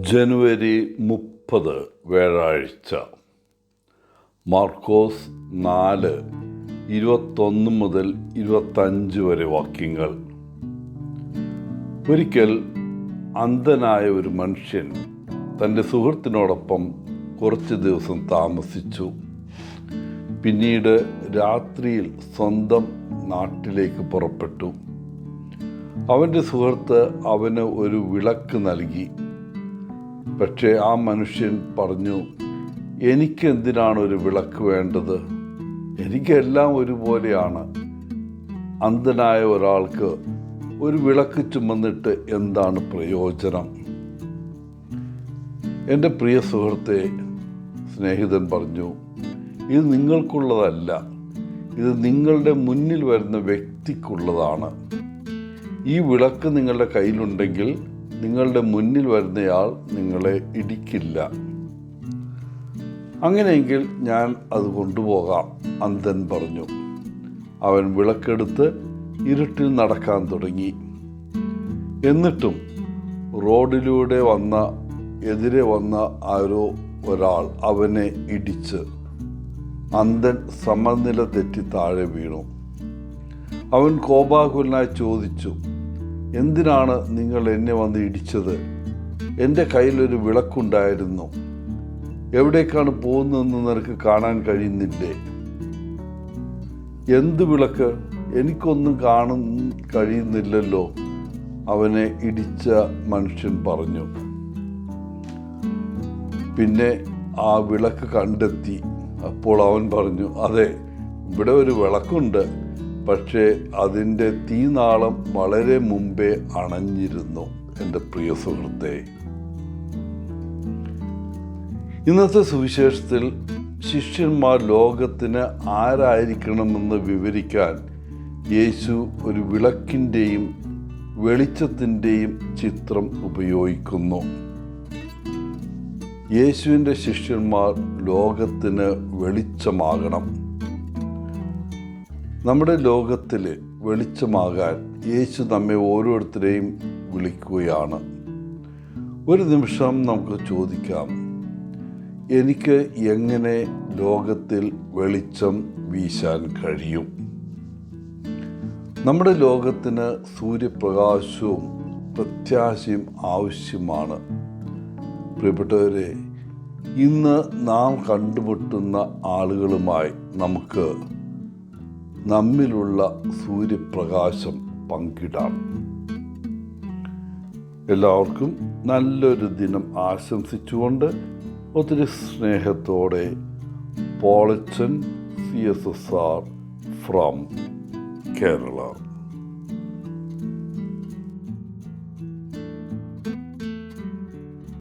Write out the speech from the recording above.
ജനുവരി 30 വ്യാഴാഴ്ച. മാർക്കോസ് 4:21 മുതൽ 25 വരെ വാക്യങ്ങൾ. ഒരിക്കൽ അന്ധനായ ഒരു മനുഷ്യൻ തൻ്റെ സുഹൃത്തിനോടൊപ്പം കുറച്ച് ദിവസം താമസിച്ചു. പിന്നീട് രാത്രിയിൽ സ്വന്തം നാട്ടിലേക്ക് പുറപ്പെട്ടു. അവൻ്റെ സുഹൃത്ത് അവന് ഒരു വിളക്ക് നൽകി. പക്ഷേ ആ മനുഷ്യൻ പറഞ്ഞു, എനിക്കെന്തിനാണ് ഒരു വിളക്ക് വേണ്ടത്? എനിക്കെല്ലാം ഒരുപോലെയാണ്. അന്ധനായ ഒരാൾക്ക് ഒരു വിളക്ക് ചുമന്നിട്ട് എന്താണ് പ്രയോജനം? എൻ്റെ പ്രിയ സുഹൃത്തെ, സ്നേഹിതൻ പറഞ്ഞു, ഇത് നിങ്ങൾക്കുള്ളതല്ല, ഇത് നിങ്ങളുടെ മുന്നിൽ വരുന്ന വ്യക്തിക്കുള്ളതാണ്. ഈ വിളക്ക് നിങ്ങളുടെ കയ്യിലുണ്ടെങ്കിൽ നിങ്ങളുടെ മുന്നിൽ വരുന്നയാൾ നിങ്ങളെ ഇടിക്കില്ല. അങ്ങനെയെങ്കിൽ ഞാൻ അത് കൊണ്ടുപോകാം, അന്ധൻ പറഞ്ഞു. അവൻ വിളക്കെടുത്ത് ഇരുട്ടിൽ നടക്കാൻ തുടങ്ങി. എന്നിട്ടും റോഡിലൂടെ എതിരെ വന്ന ആരോ ഒരാൾ അവനെ ഇടിച്ച് അന്ധൻ സമനില തെറ്റി താഴെ വീണു. അവൻ കോപാകുലനായി ചോദിച്ചു, എന്തിനാണ് നിങ്ങൾ എന്നെ വന്ന് ഇടിച്ചത്? എൻ്റെ കയ്യിലൊരു വിളക്കുണ്ടായിരുന്നു. എവിടേക്കാണ് പോകുന്നതെന്ന് നിനക്ക് കാണാൻ കഴിയുന്നില്ലേ? എന്ത് വിളക്ക്? എനിക്കൊന്നും കാണാൻ കഴിയുന്നില്ലല്ലോ, അവനെ ഇടിച്ച മനുഷ്യൻ പറഞ്ഞു. പിന്നെ ആ വിളക്ക് കണ്ടെത്തി. അപ്പോൾ അവൻ പറഞ്ഞു, അതെ, ഇവിടെ ഒരു വിളക്കുണ്ട്, പക്ഷേ അതിൻ്റെ തീനാളം വളരെ മുമ്പേ അണഞ്ഞിരുന്നു. എൻ്റെ പ്രിയ സുഹൃത്തെ, ഇന്നത്തെ സുവിശേഷത്തിൽ ശിഷ്യന്മാർ ലോകത്തിന് ആരായിരിക്കണമെന്ന് വിവരിക്കാൻ യേശു ഒരു വിളക്കിൻ്റെയും വെളിച്ചത്തിൻ്റെയും ചിത്രം ഉപയോഗിക്കുന്നു. യേശുവിൻ്റെ ശിഷ്യന്മാർ ലോകത്തിന് വെളിച്ചമാകണം. നമ്മുടെ ലോകത്തിൽ വെളിച്ചമാകാൻ യേശു നമ്മെ ഓരോരുത്തരെയും വിളിക്കുകയാണ്. ഒരു നിമിഷം നമുക്ക് ചോദിക്കാം, എനിക്ക് എങ്ങനെ ലോകത്തിൽ വെളിച്ചം വീശാൻ കഴിയും? നമ്മുടെ ലോകത്തിന് സൂര്യപ്രകാശവും പ്രത്യാശയും ആവശ്യമാണ്. പ്രിയപ്പെട്ടവരെ, ഇന്ന് നാം കണ്ടുമുട്ടുന്ന ആളുകളുമായി നമുക്ക് നമ്മിലുള്ള സൂര്യപ്രകാശം പങ്കിടാം. എല്ലാവർക്കും നല്ലൊരു ദിനം ആശംസിച്ചുകൊണ്ട് ഒത്തിരി സ്നേഹത്തോടെ പോളച്ചൻ CSSR ഫ്രം കേരള.